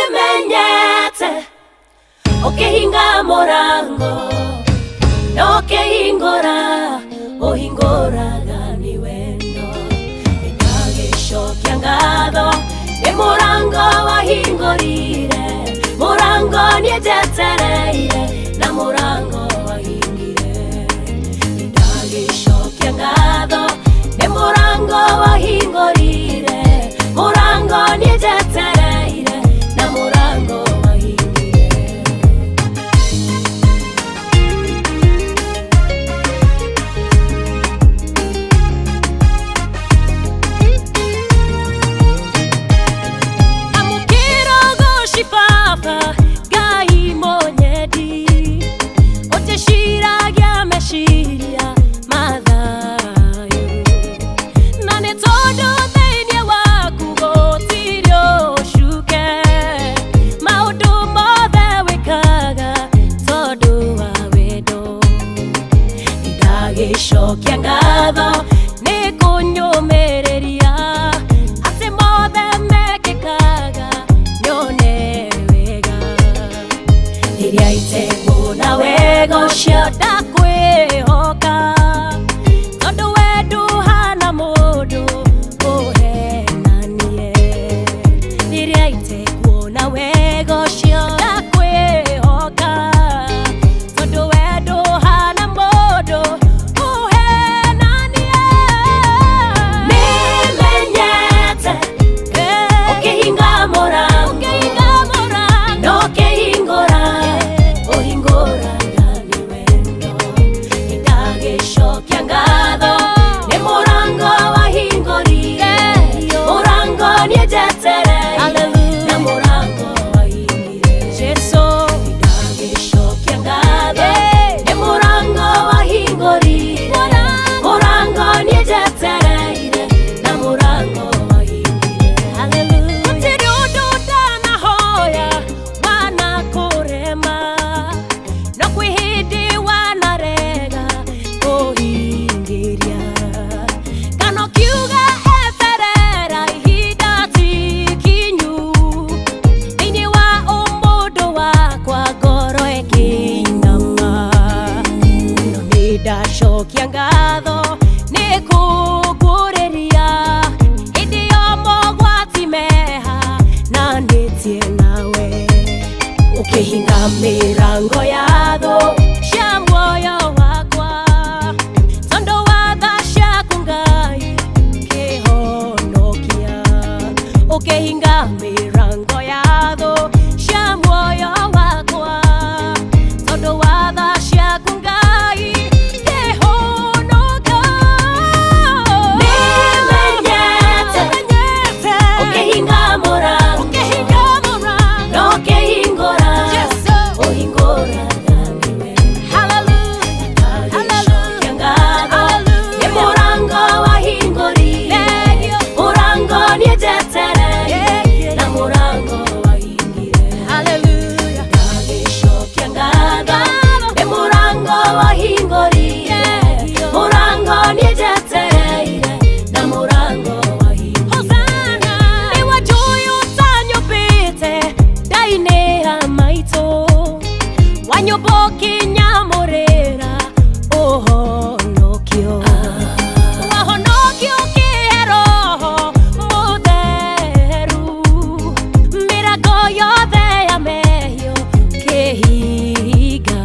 Nimenyete okihinga morango nokihingora ohingoraga ni wendo ikagishokia ngatho ni morango wahingorire morango niejetereire na morango wahingire ikagishokia ngatho ni morango wahingorire morango niejetereire na morango wahingire amukiro goshipapa gai monyedi oteshiragia meshiria mathayo nane todo thenie waku gotirio shuke maudu mothe wikaga todo wa wendo ndagishokia ngatho nikunyumiria ati mothe mekikaga nyone wega riria itekuna wega ucio ndakwihoka tondu wendu hana mundu uhenanie riria itekuna wega ucio ndakwihoka tondu wendu hana mundu uhenanie nimenyete ukihinga morango nokihingora ohingoraga ni wendo ikagishokia ngatho ni morango wahingorire morango niejetereire na morango wahingire Jesu ikagishokia ngatho ni morango wahingorire morango niejetereire na morango wahingire haleluya gutiri undu ndanahoya wanakurema no kwihindi wanarega kuhingiria kano kiuga eterera ihinda tikinyu thiini wa umundu wakwa ngoro ikinama no nindacokia ngatho nikunguriria hindi yo mogwati meha na nitie nawe ukihinga mirango ya tho cia muoyo wakwa tondu wa tha ciaku Ngai kihonokia ukihinga mirango ya tho cia muoyo wakwa tondu wa tha ciaku Ngai kihonokia nimenyete ukihinga morango nokihingora ohingoraga ni wendo ikagishokia ngatho ni morango wahingorire morango niejetereire na morango wahingire ikagishokia ngatho ni morango wahingorire morango niejetereire na morango wahingire niwe njui utanyumbite ndaini ya maitũ wanyũmba ũkĩnyamũrĩra ũhonokio wahonokio ũkĩhe Roho Mũtheru mĩrango yothe ya mehio kĩhinga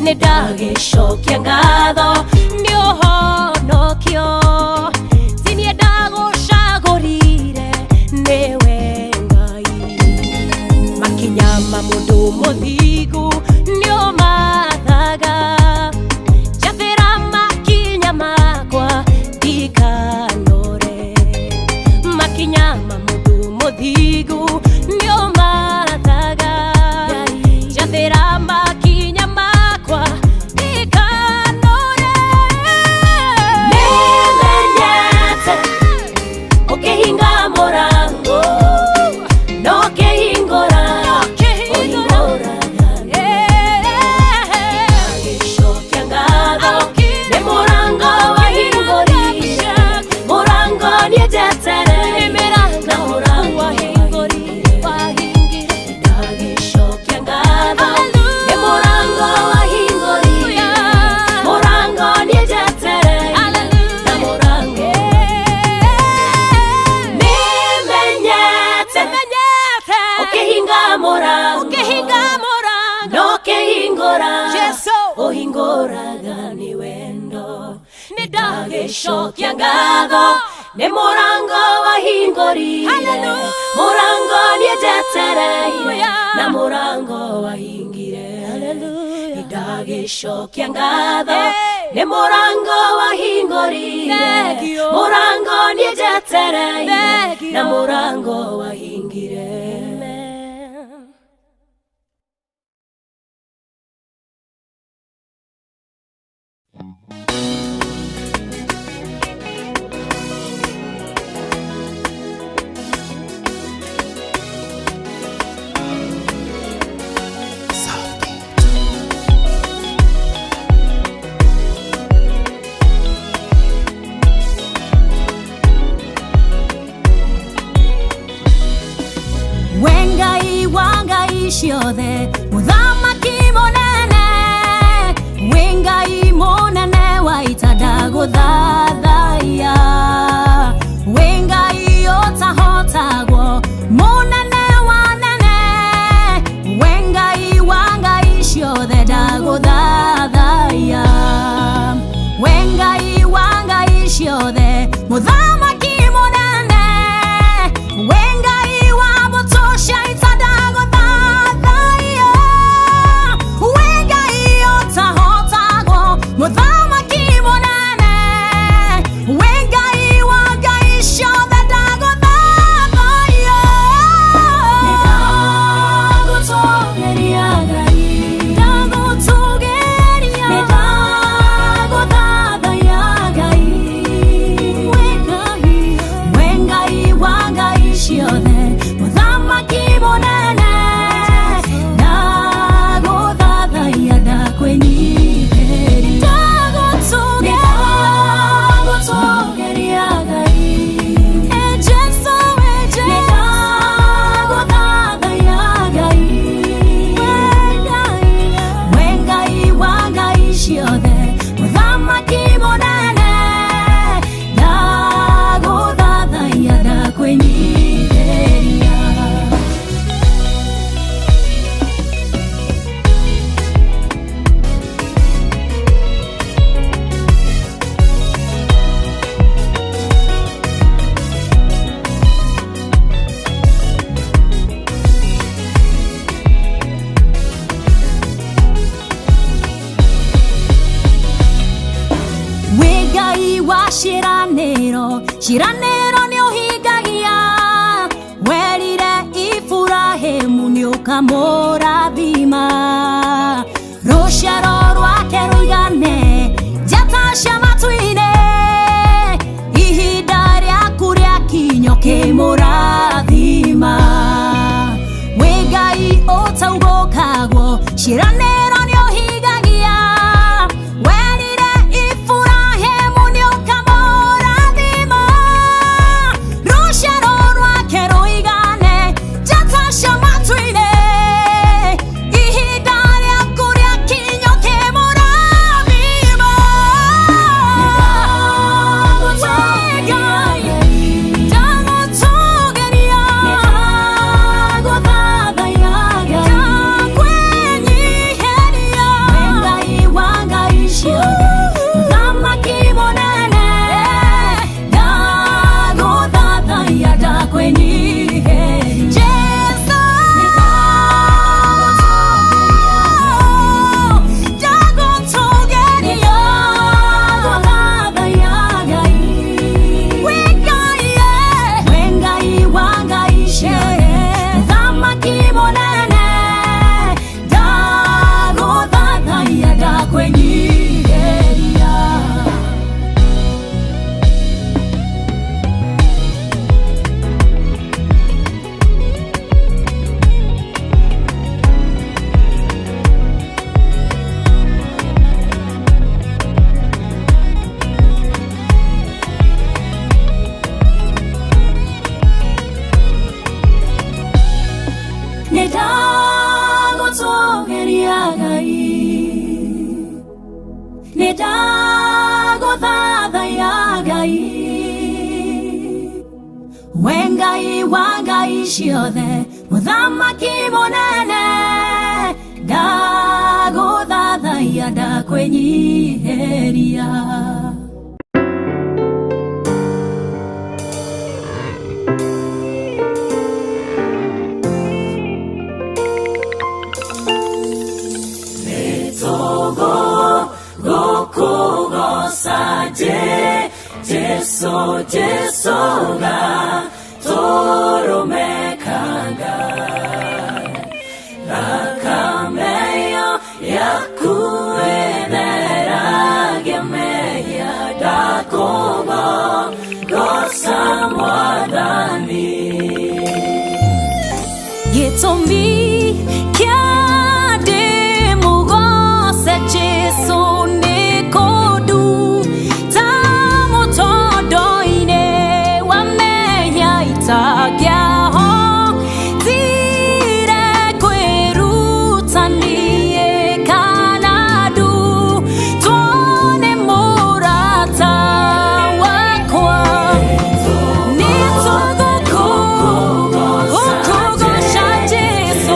nĩndagicokia ngatho nĩ ũhonokio ti niĩ ndagũcagũrire nĩwe Ngai makinya ma mũndũ mũthingu nĩũmathaga njathĩra makinya makwa ndikanore makinya ma mũndũ mũthingu nĩũmathaga njathĩra makinya makwa ndikanore nimenyete ukihinga morango nokihingora ohingoraga ikagishokia ngatho ni morango wahingorire morango niejetereire na morango wahingorire ndagicokia ngatho nĩ mũrango wahingũrire mũrango nĩnjetereire na mũrango wahingire ndagicokia ngatho nĩ mũrango wahingũrire mũrango nĩnjetereire na mũrango wahingire. Wengai wangai ciothe mũthamaki mũnene wengai mũnene waita ndagũthathaiya wengai ũtahotagwo mũnene wanene wengai wangai ciothe ndagũthathaiya wengai wangai ciothe mũthamaki mũnene wengai wa mutosha itadagũthathaiya wengai ũtahotagwo mũthamaki mũnene wengai wangai ciothe ndagũthathaiya ndagũtũgeria Ngai ndagũtũgeria ndagũthathaiya Ngai wengai wangai ciothe mũthamaki mũnene ndagũthathaiya ndakwĩnyiheria ndagũtũgeria Ngai Jesu ndagũthathaiya Ngai wengai wangai ciothe mũthamaki mũnene ndagũthathaiya ndakwĩnyiheria. Wengai wa ciĩranĩro ciĩranĩro nĩũhingagia werire Iburahĩmu nĩũkamũrathima rũciaro rwake rũigane njata cia matu-inĩ ihinda rĩaku rĩakinyo kĩmũrathima wengai ũtaugũkagwo ciĩranĩro nĩũhingagia werire Iburahĩmu nĩũkamũrathima rũciaro rwake rũigane njata cia matu-inĩ ihinda rĩaku rĩakinyo kĩmũrathima ndagũtũgeria ndagũthathaiya ndakwĩnyiheria wengai wangai ciothe mũthamaki mũnene ndagũthathaiya ndakwĩnyiheria Jesu ndagũtũgeria ndagũthathaiya Ngai wengai wangai ciothe mũthamaki mũnene ndagũthathaiya ndakwĩnyiheria. Ndagũtũgeria Ngai ndagũthathaiya Ngai wengai wangai ciothe mũthamaki mũnene ndagũthathaiya ndakwĩnyiheria. Jesu Jesu ga toro mekanga Rakameyo yakuenera gemeya dakoba gosamwadani Gitumi kiade mugo se Jesu nikodu tamo todo ine wameya itagya ho tire kweru tanie kanadu tuone murata wakwa nitogo ko ukogo sha Jesu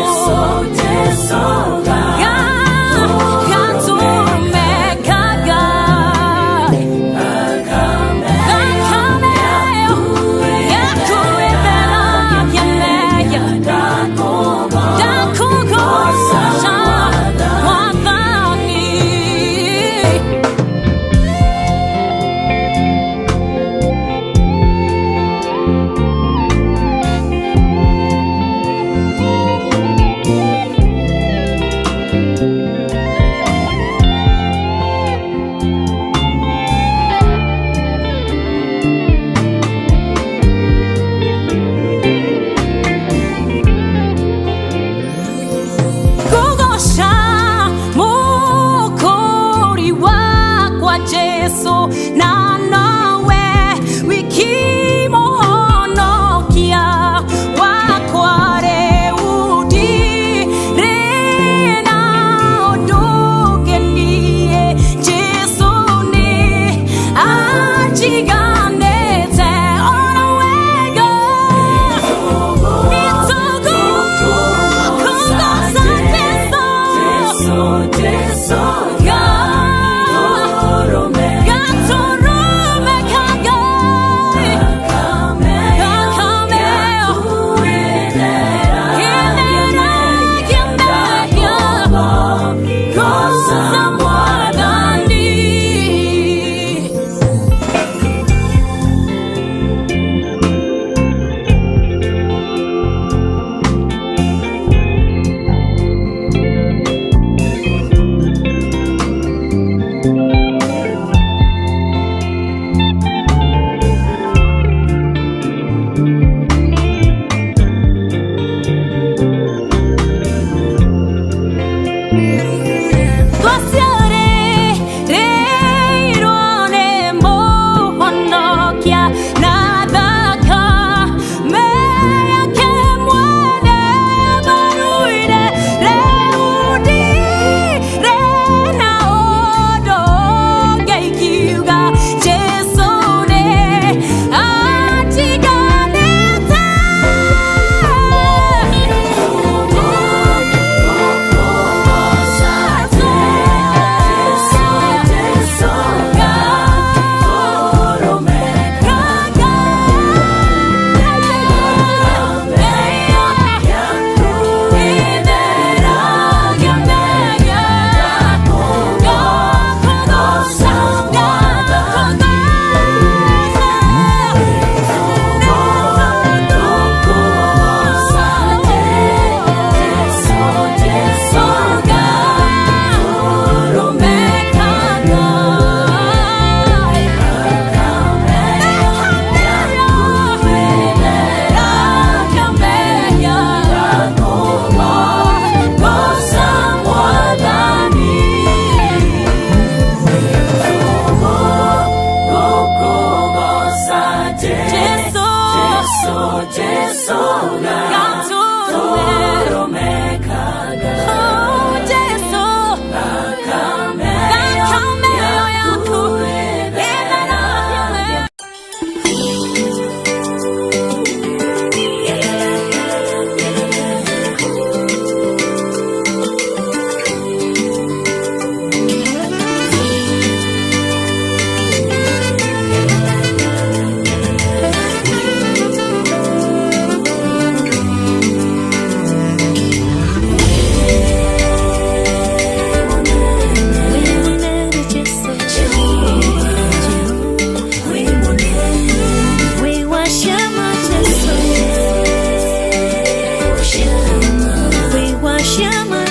we worship my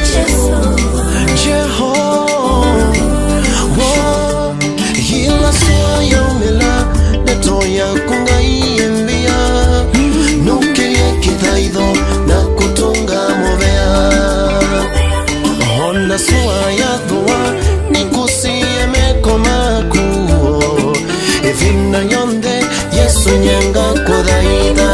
Jehovah, Hila Swaya Mela, Netoya Kunga Iembia, Nuke Kitaido, Nakutunga Movea, Honda Swaya Dua, Nikusi Emekomaku, Evina Yonde, Yesu Nyenga Kodaida.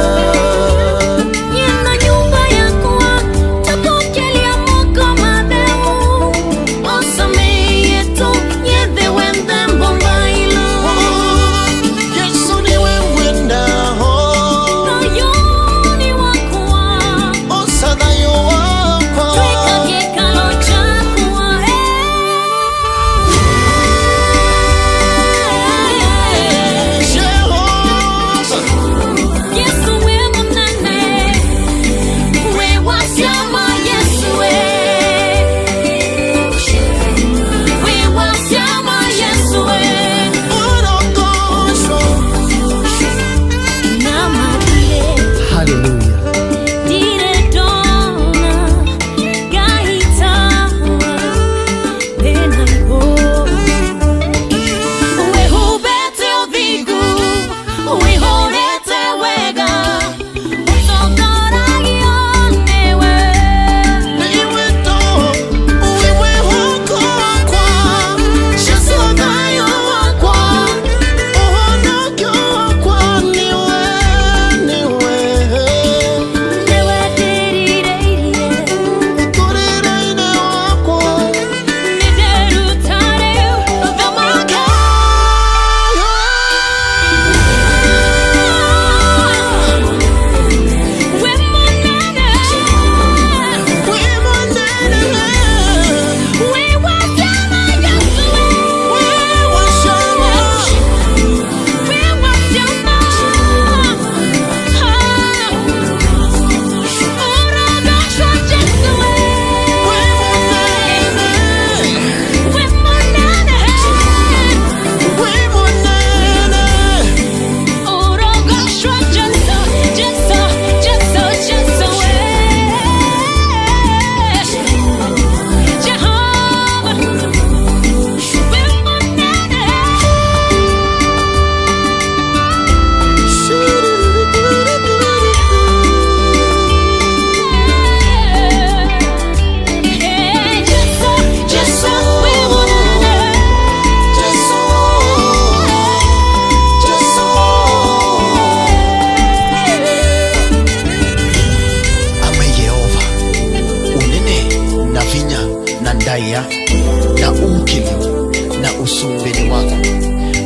Na ukilio na usumbeni wako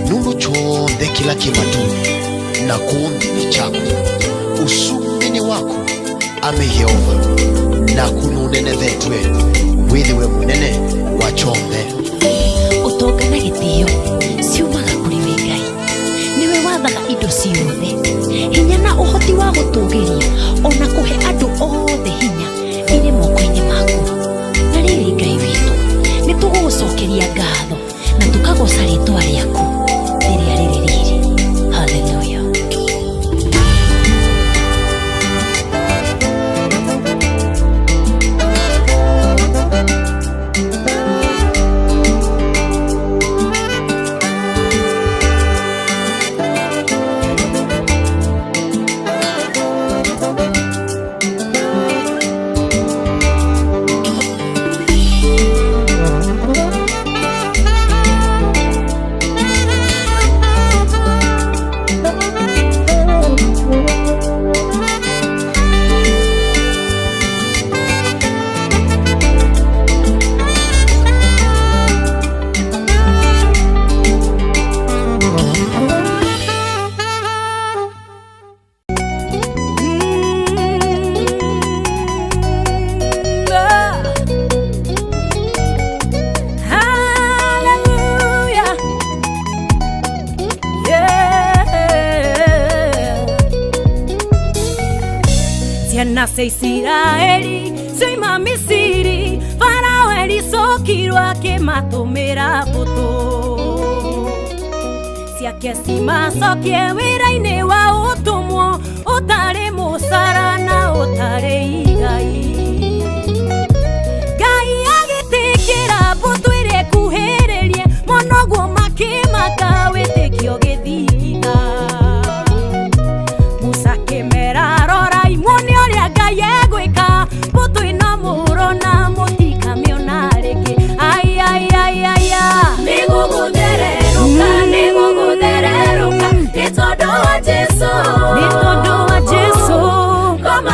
nulu chonde kila kimatuni na kundi ni chako usumbeni wako ame Yehova na kununene vetwe withiwe munene wachombe utonga na gitio ciumaga kuri we Ngai niwe wathaga indo ciothe hinya na uhoti wa gutugiria ona kuhe andu othe hinya ire moko-ini maku na riri Ngai witu nitugucokeria ngatho na tukagoca ritwa riaku riria riri. Hallelujah. Ciana cia Isiraeli cioima Misiri, Farao ericokirwo akimatumira mbutu ciake cimacokie wira-ini wa utumwo utari mucara na utari igai.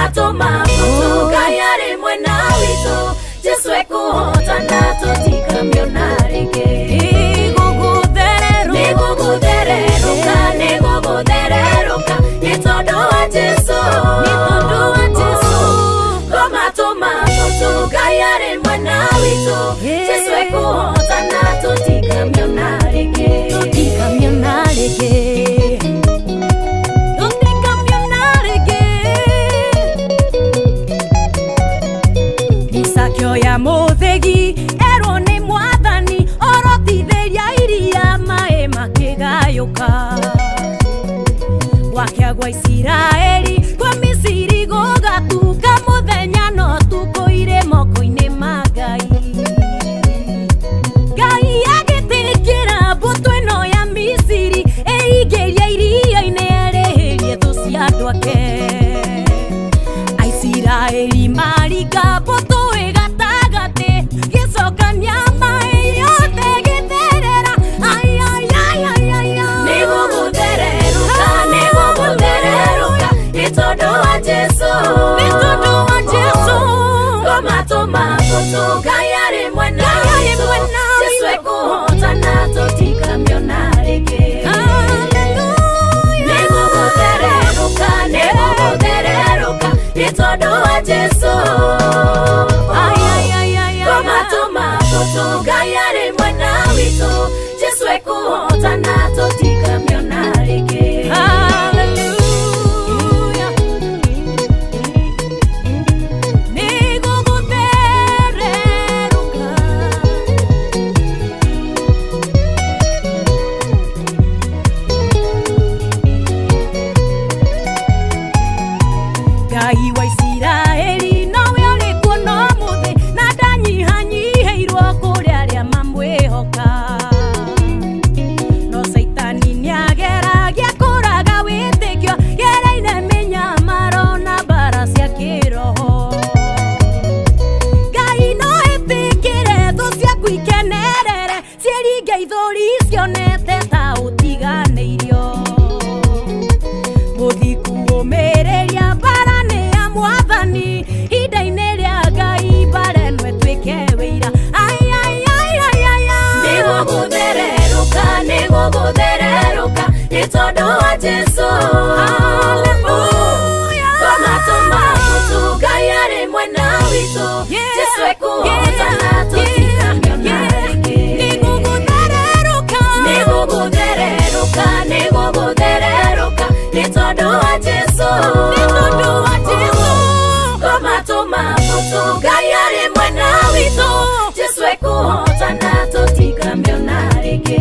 Komatoma Foto Gayari Mwena Wito Jesu ekuhotana tutikaamiona rĩngĩ. Nĩgũgũthererũka nĩgũgũthererũka nĩ tondũ wa Jesu. Komatoma Foto Gayari Mwena Wito Jesu ekuhotana tutikaamiona rĩngĩ. Ya muthegi ero ni mwathani orotitheria iria mae makigayuka wakiagwa Isiraeli kwa Misiri gugatuka muthenya no tukuire moko-ini ma Ngai. Ngai agitikira mbutu ino ya Misiri eigeria iria-ini erihirie thu cia andu ake. Aisiraeli maringa mbutu Komatoma Foto Gayari Mwena Wito Jesu ekuhotana tutikaamiona rĩngĩ. Nĩgũgũthererũka nĩgũgũthererũka nĩ tondũ wa Jesu. Komatoma Foto Gayari Mwena Wito Jesu ekuhotana tutikaamiona rĩngĩ. Ngai wa Isiraeli nowe uri kuo no muthi na ndanyihanyiheirwo kuri aria mamwihoka. No Saitani niageragia kuraga witikio gereire minyamaro na mbara cia kiroho. Ngai no itikire thu ciaku ikenerere ciringe ithuri cionete ta utiganĩirio. Mũthiku ũmĩrĩria Mwathani ihinda-inĩ rĩa Ngai mbara ĩno ĩtuĩke wĩira. Nĩgũgũthererũka nĩgũgũthererũka nĩ tondũ wa Jesu. Komatoma Foto Gayari Mwena Wito Jesu ekuhotana tutikaamiona rĩngĩ. Nĩgũgũthererũka nĩgũgũthererũka nĩ tondũ wa Jesu. Komatoma Foto Gayari Mwena Wito Jesu ekuhotana tutikaamiona rĩngĩ.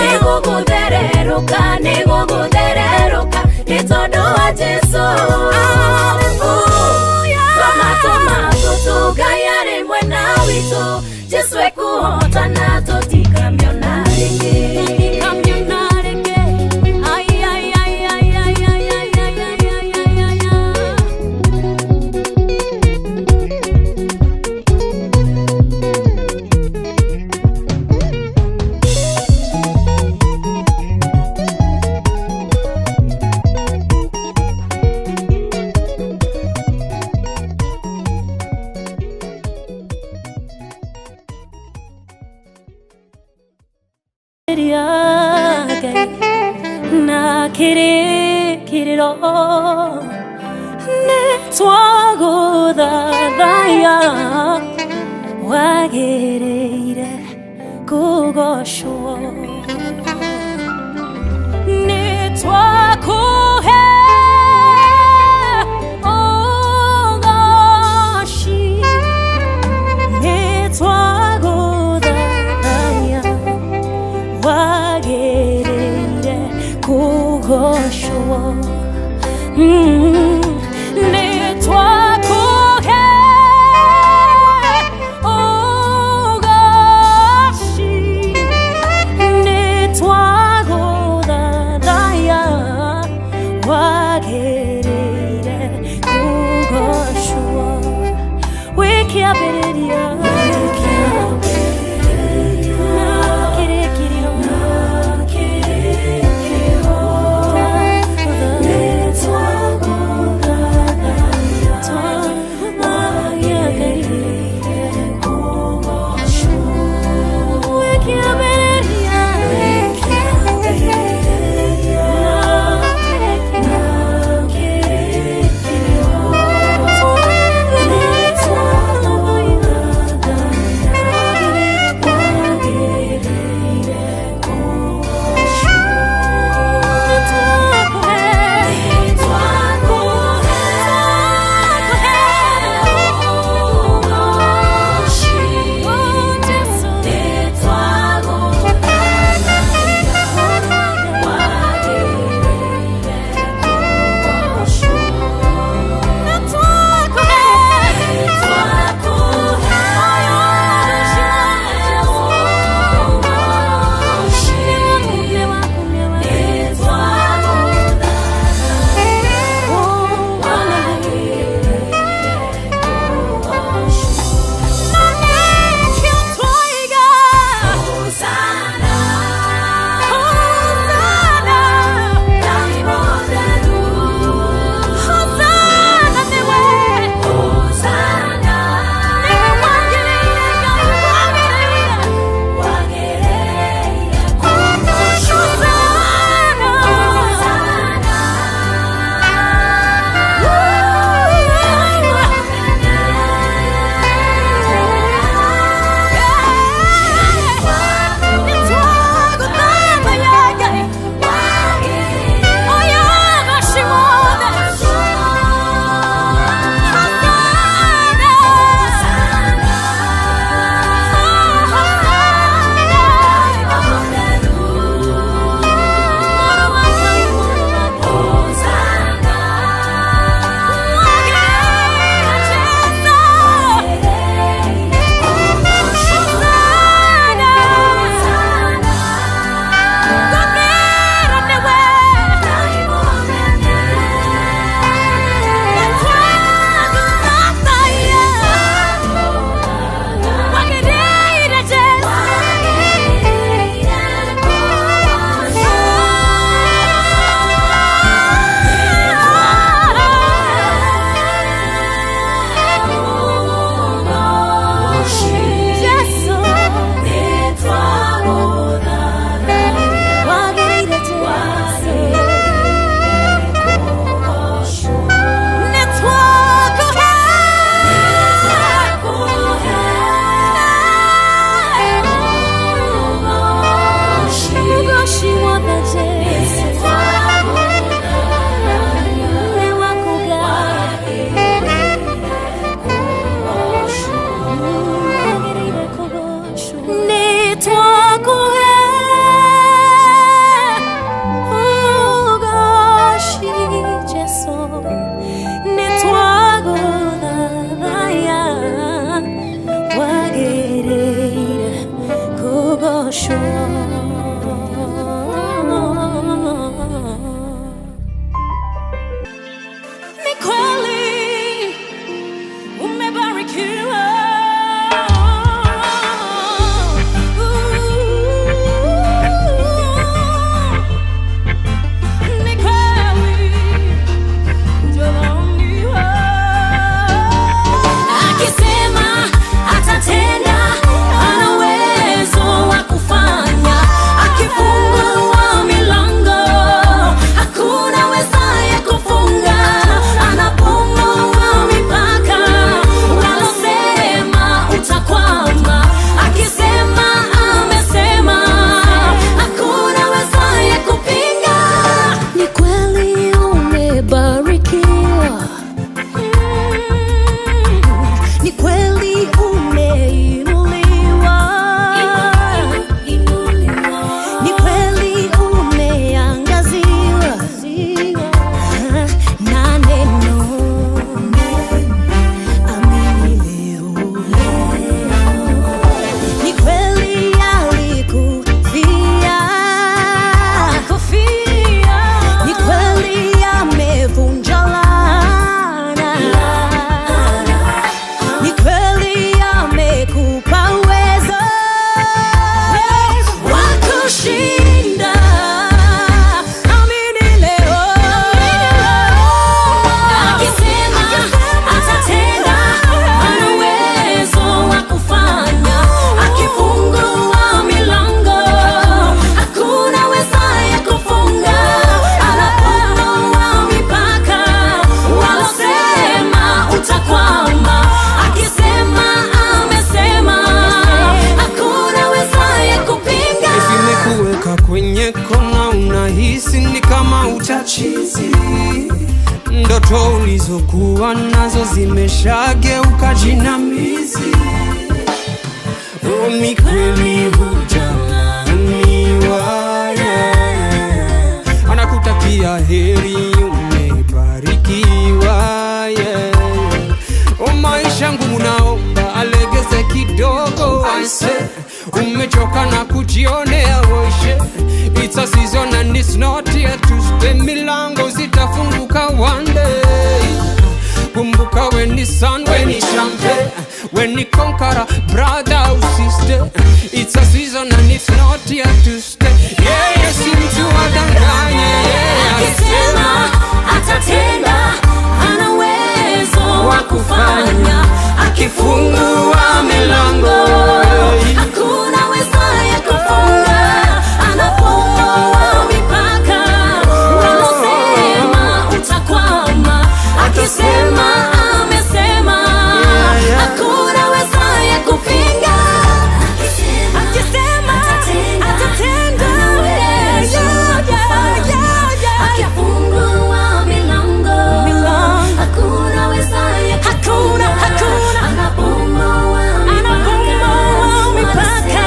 Nĩgũgũthererũka nĩgũgũthererũka nĩ tondũ wa Jesu. Komatoma Foto Gayari Mwena Wito Jesu ekuhotana tutikaamiona rĩngĩ. Na kirikiriro nitwaguthathaya wagĩrĩire kũgocwo. Nitwakuhe ũgooci nitwaguthathaya wagĩrĩire kũgocwo. Nitwakuhe ũgooci nitwaguthathaya ulokuwa nazo zimeshageuka jinamizi. Ni kweli hujalaaniwa, anakutakia heri, umebarikiwa. Maisha ngumu, naomba alegeze kidogo. Umechoka na kujionea woishe. It's a season and it's not yet to stay. Milango zitafunguka one day. Kumbuka when ni sun, when ni champagne, when ni conqueror, brother or sister. It's a season and it's not yet to stay. Yeah, yes, mtu adanganye. Akisema atatenda, ana uwezo wa kufanya. Akifungua milango, hakuna wezaye kufunga. Anapoa mipaka, wanasema utakwama. Akisema amesema, hakuna wezaye kupinga. Akisema atatenda, akifungua milango, hakuna wezaye kufunga. Anapoa mipaka,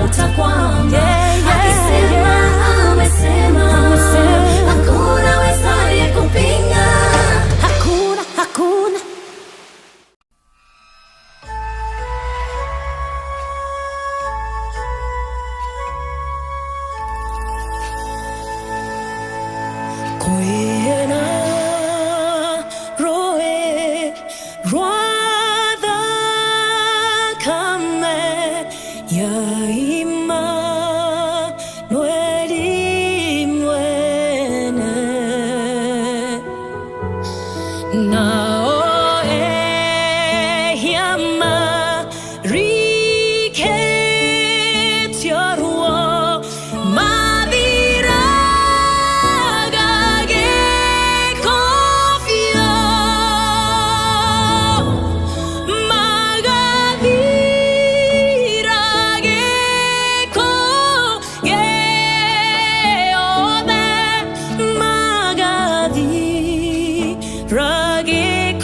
utakwama. Akisema amesema, hakuna wezaye kupinga. Hakuna. Koyena roe rwada kame yaima nweli mwene nao yama riketyorwo mavira gage kofio magavira geko geode magavira geko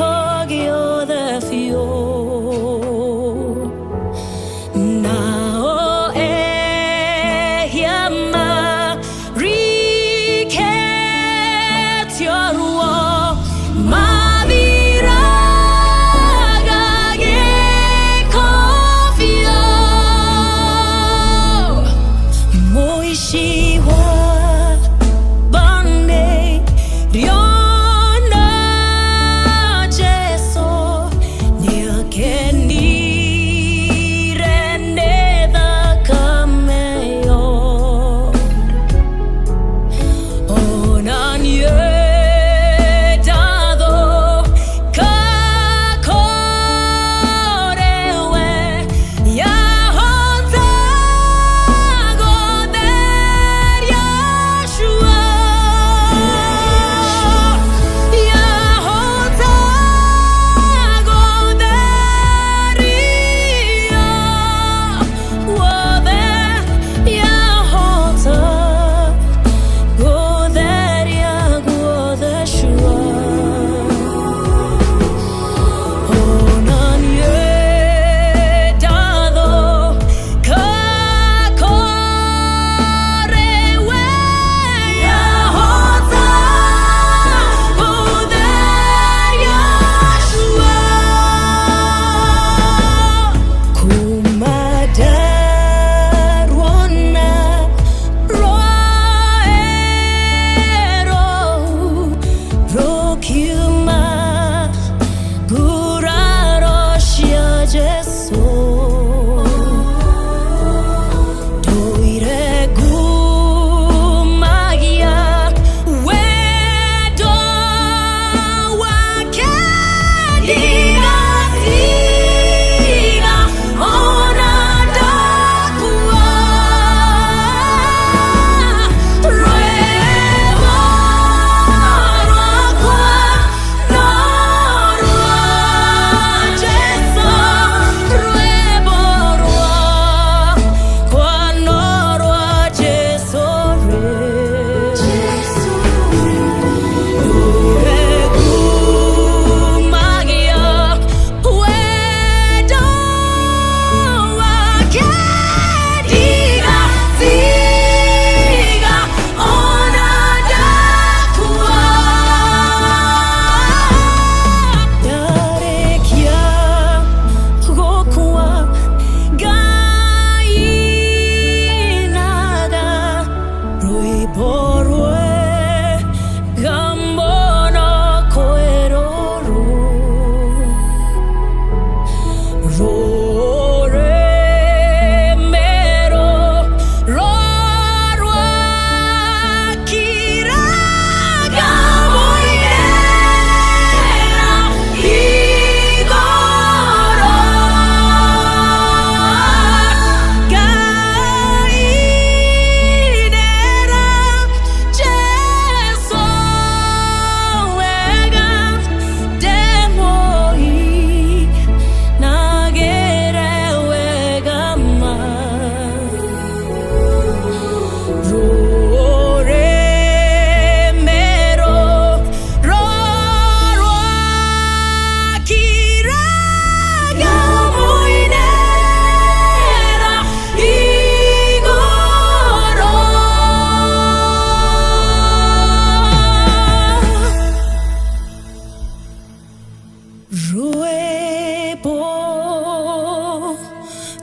Rwĩmbo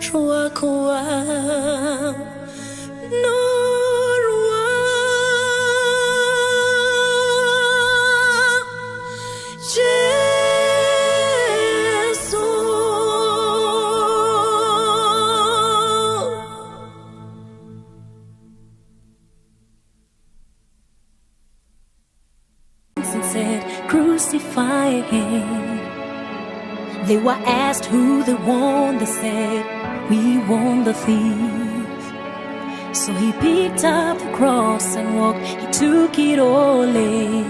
rwakwa no rwa Jesũ. And said, crucify him. They were asked who they won. They said, we won the thief. So he picked up the cross and walked. He took it all in.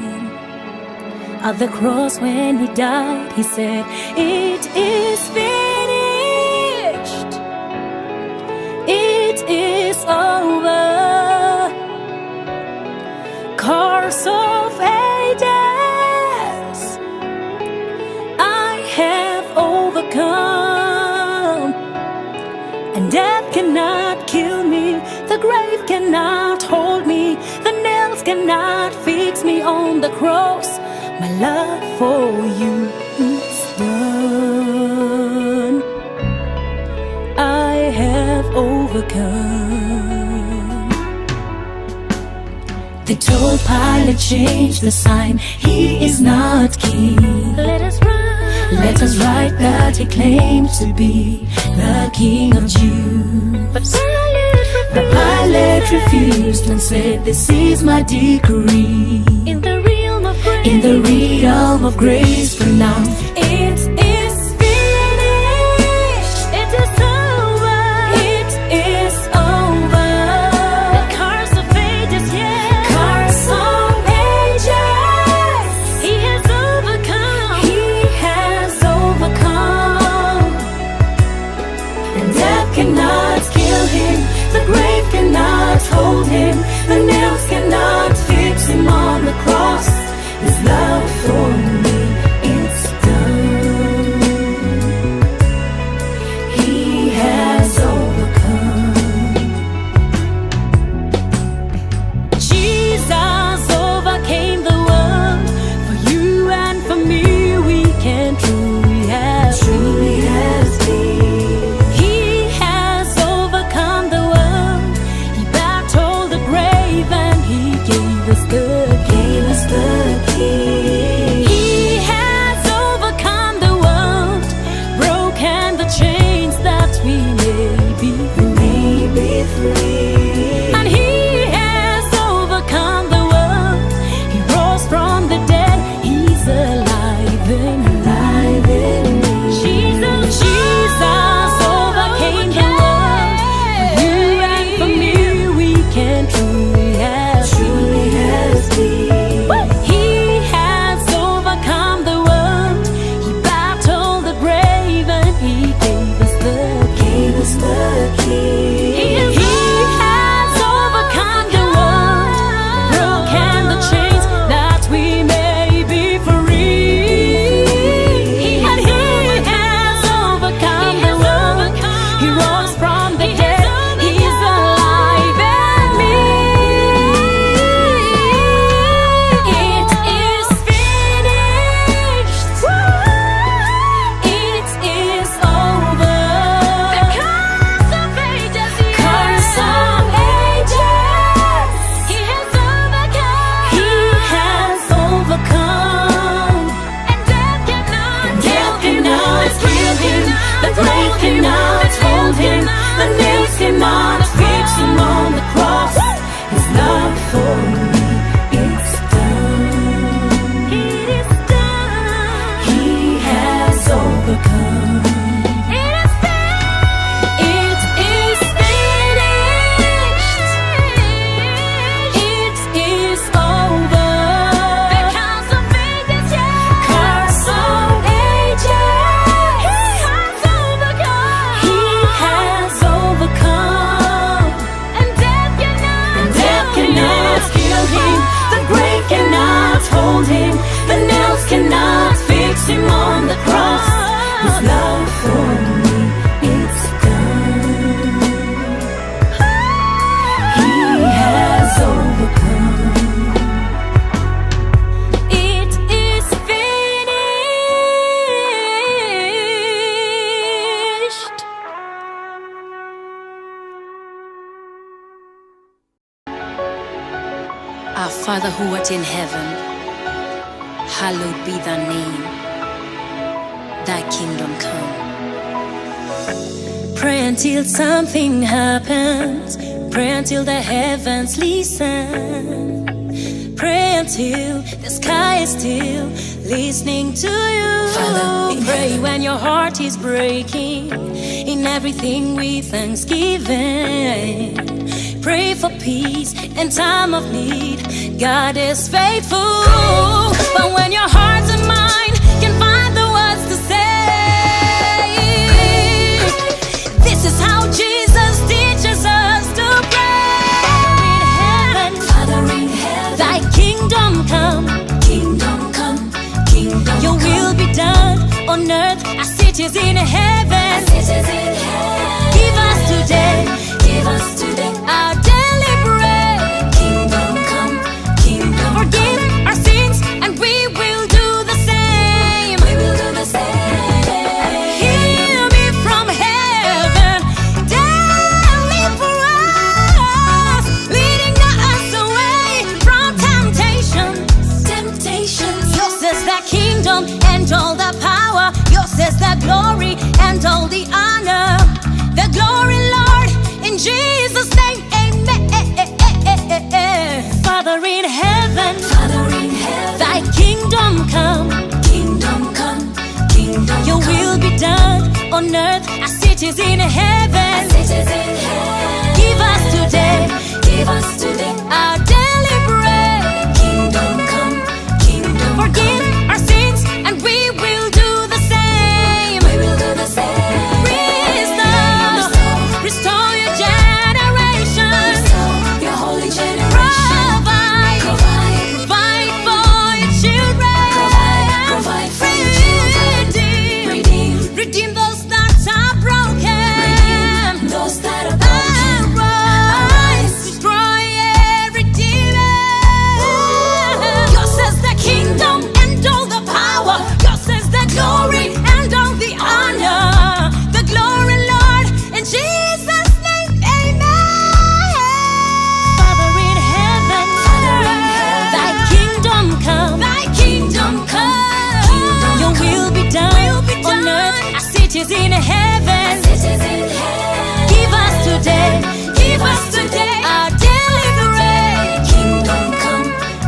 At the cross when he died, he said, it is finished. It is over. Curse of ages, I have overcome. And death cannot kill me. The grave cannot hold me. The nails cannot fix me on the cross. My love for you is done. I have overcome. They told Pilate, change the sign. He is not king. Let us write that he claimed to be the King of Jews. But Pilate refused and said, this is my decree. In the realm of grace pronounced, it is finished. It is over. It is over. The curse of ages, yes. Curse of ages. He has overcome. He has overcome. And death cannot kill him. The grave cannot hold him. The nails cannot fix him on the cross. His love for me, it's Father who art in heaven, hallowed be thy name. Thy kingdom come. Pray until something happens. Pray until the heavens listen. Pray until the sky is still listening to you. Father, pray when your heart is breaking. In everything with thanksgiving. Pray for peace in time of need. God is faithful. But when your heart and mind can find the words to say, this is how Jesus teaches us to pray. Father in heaven, Thy kingdom come, kingdom come, kingdom your come. will be done on earth as it is in heaven. As it is in heaven. Give us today, Give us today our daily bread. kingdom come, kingdom Forgive come. our sins and we will do the same. We will do the same. Hear me from heaven, daily for us, leading us away from temptations. Temptations. Yours is the kingdom and all the power. Yours is the glory and all the honor. The glory, Lord, in Jesus' name, amen. Father in heaven, Father in heaven, Thy kingdom come. kingdom come, kingdom Your come. will be done on earth as it is in heaven. As it is in heaven. Give us today Give us today our daily bread. kingdom come, kingdom Forgive come. our sins and we will do the same. We will do the same. Restore your generation. Restore your holy generation. Provide for your children. Provide for your children. Redeem those that are broken. Redeem those that are broken. Arise, destroy every demon. Yours is the kingdom and all the power. Yours is the glory and all the honor. The glory, Lord, in Jesus' name, amen. Father in heaven, Thy kingdom come. Thy kingdom come, kingdom Your come. will be done on earth as it is in heaven. As it is in heaven. Give us today our daily bread. Kingdom come,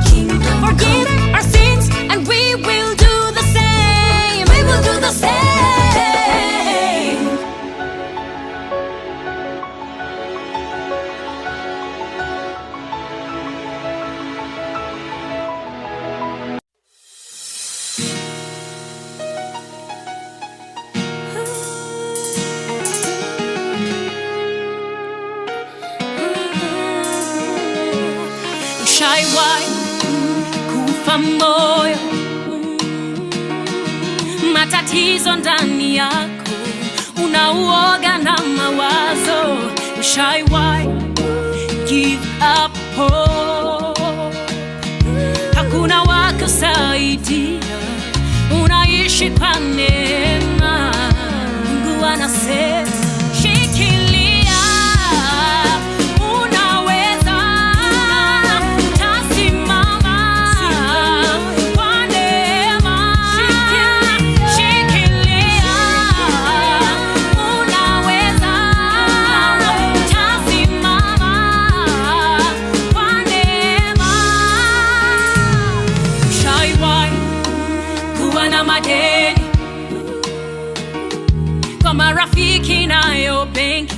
kingdom Forgive come. our sins and we will do the same. We will do the same. Ushaiwahi kufa moyo, matatizo ndani yako, unauoga na mawazo. Ushaiwahi give up hope, hakuna wa kusaidia, unaishi kwa neema. Mungu anasema shikilia, unaweza, utasimama kwa neema. Shikilia, unaweza, utasimama kwa neema. Ushaiwahi kuwa na madeni kwa marafiki nayo benki,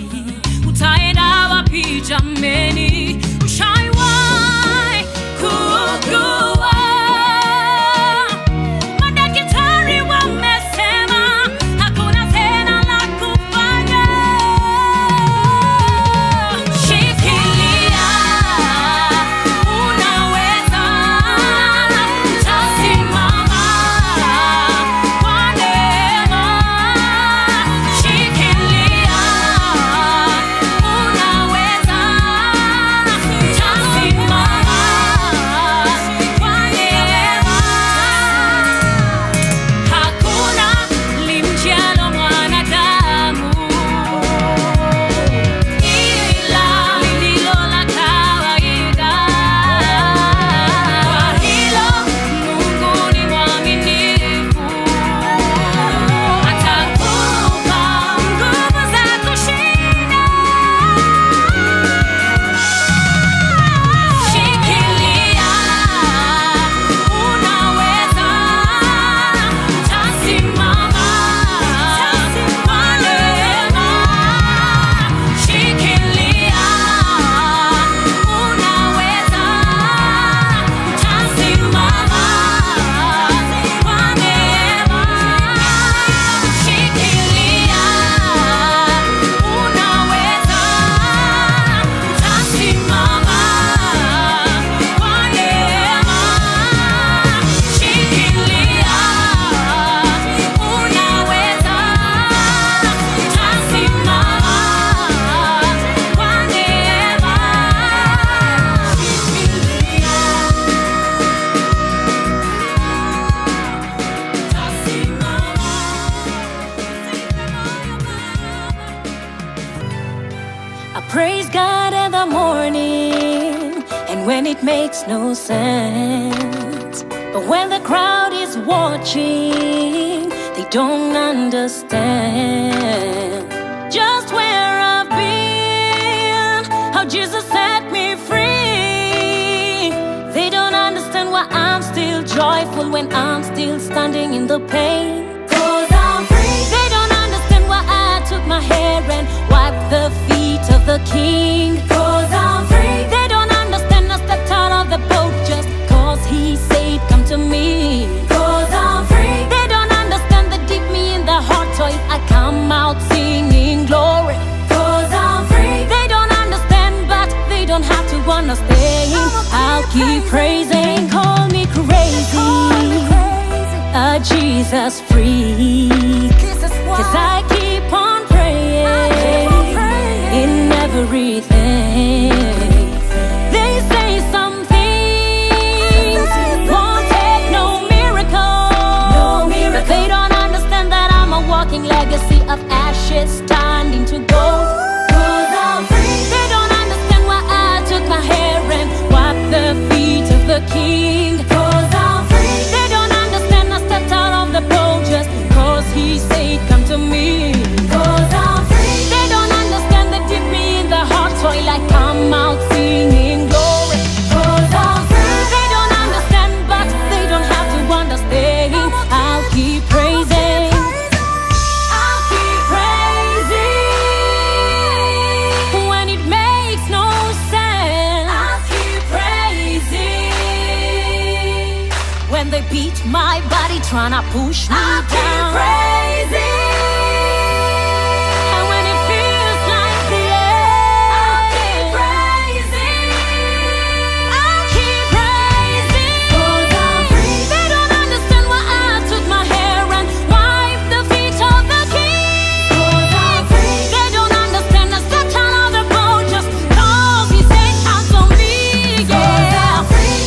utaenda wapi jameni? Ushaiwahi kuugua, madaktari wamesema hakuna tena la kufanya. Shikilia, unaweza, utasimama kwa neema. Shikilia, unaweza, utasimama kwa when it makes no sense. But when the crowd is watching, they don't understand just where I've been, how Jesus set me free. They don't understand why I'm still joyful when I'm still standing in the pain. 'Cause I'm free. They don't understand why I took my hair and wiped the feet of the King. 'Cause I'm free. They don't understand I stepped out of the boat just 'cause He said come to me. 'Cause I'm free. They don't understand that deep me in the hot oil I come out singing glory. 'Cause I'm free. They don't understand but they don't have to understand. I'll keep praising. Call me crazy, a Jesus freak, 'cause I keep on praying in everything. They say some things won't take no miracle, but they don't understand that I'm a walking legacy of ashes turning to gold. 'Cause I'm free. They don't understand why I took my hair and wiped the feet of the King. 'Cause I'm free. They don't understand I stepped out of the boat just 'cause He said come to me. 'Cause I'm free. They don't understand that dip me in the hot oil I come out singing glory. 'Cause I'm free. They don't understand but they don't have to understand. I'll keep praising. I'll keep praising when it makes no sense. I'll keep praising when they beat my body trying to push me down. I'll keep praising. And when it feels like the end, I'll keep praising. I'll keep praising. 'Cause I'm free. They don't understand why I took my hair and wiped the feet of the King. 'Cause I'm free. They don't understand I stepped out of the boat just 'cause He said come to me. Yeah.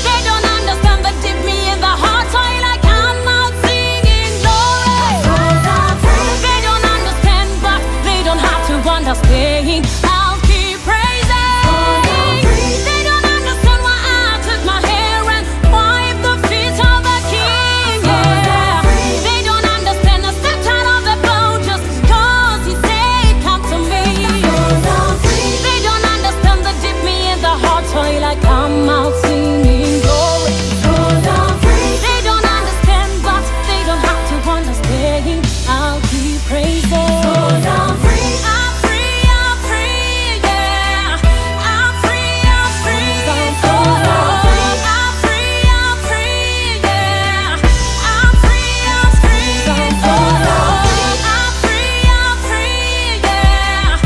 They don't understand but dip me in the hot oil I come out singing glory. 'Cause I'm free. They don't understand but they don't have to understand. I'll keep praising. 'Cause I'm free. They don't understand why I took my hair and wiped the feet of the King. Yeah. They don't understand I stepped out of the boat just 'cause He said come to me. 'Cause I'm free. They don't understand that dip me in the hot oil I come out singing glory. 'Cause I'm free. They don't understand but they don't have to understand. I'll keep praising. 'Cause I'm free. I'm free, I'm free, yeah. I'm free, I'm free. I'm free, I'm free, yeah. I'm free, I'm free. I'm free, I'm free, yeah.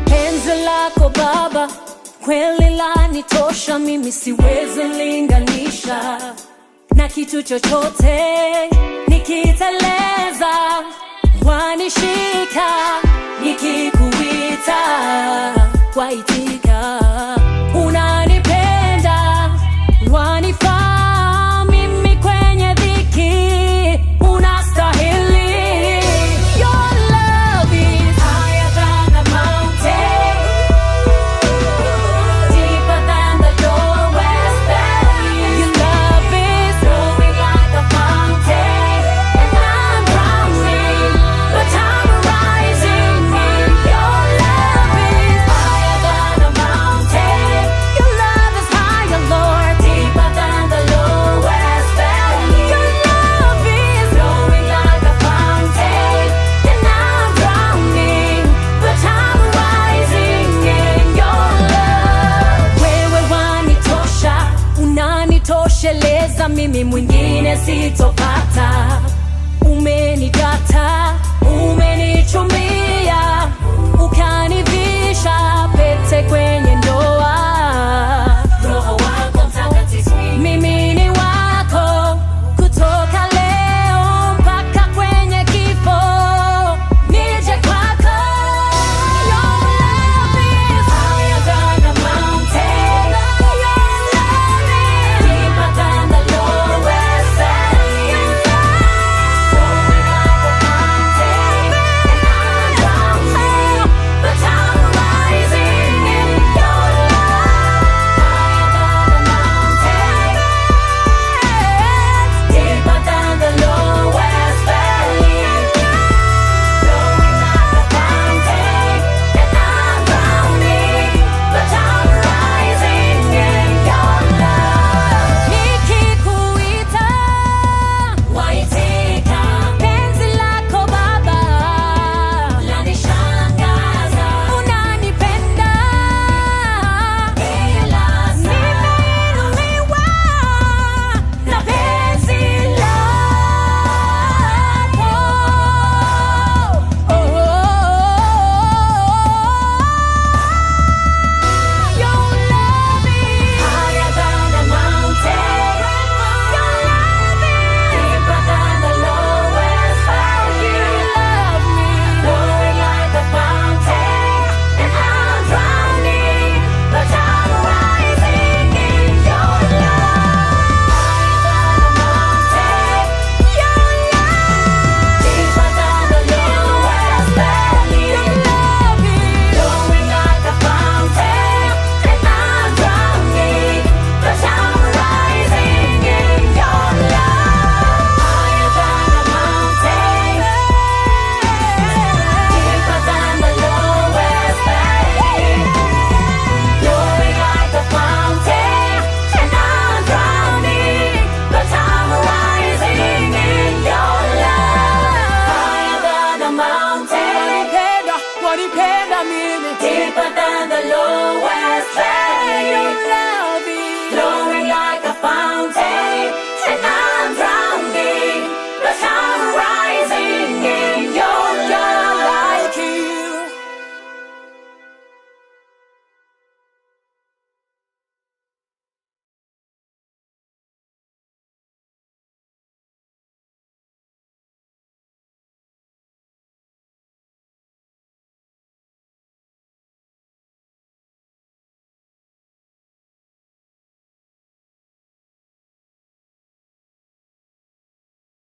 Penzi lako Baba kweli lanitosha, mimi siwezi linganisha na kitu chochote. Nikiteleza wanishika, nikikuita waitika. Unanipenda wanifaa mimi kwenye dhiki, unastahili. Your love is higher than the mountain, deeper than the lowest valley. Your love is flowing like a fountain, and I'm drowning, but I'm rising in. Your love is higher than the mountain. Your love is higher, Lord, deeper than the lowest valley. Your love is flowing like a fountain, and I'm drowning, but I'm rising in your love. Wewe wanitosha, unanitosheleza, mimi mwingine sito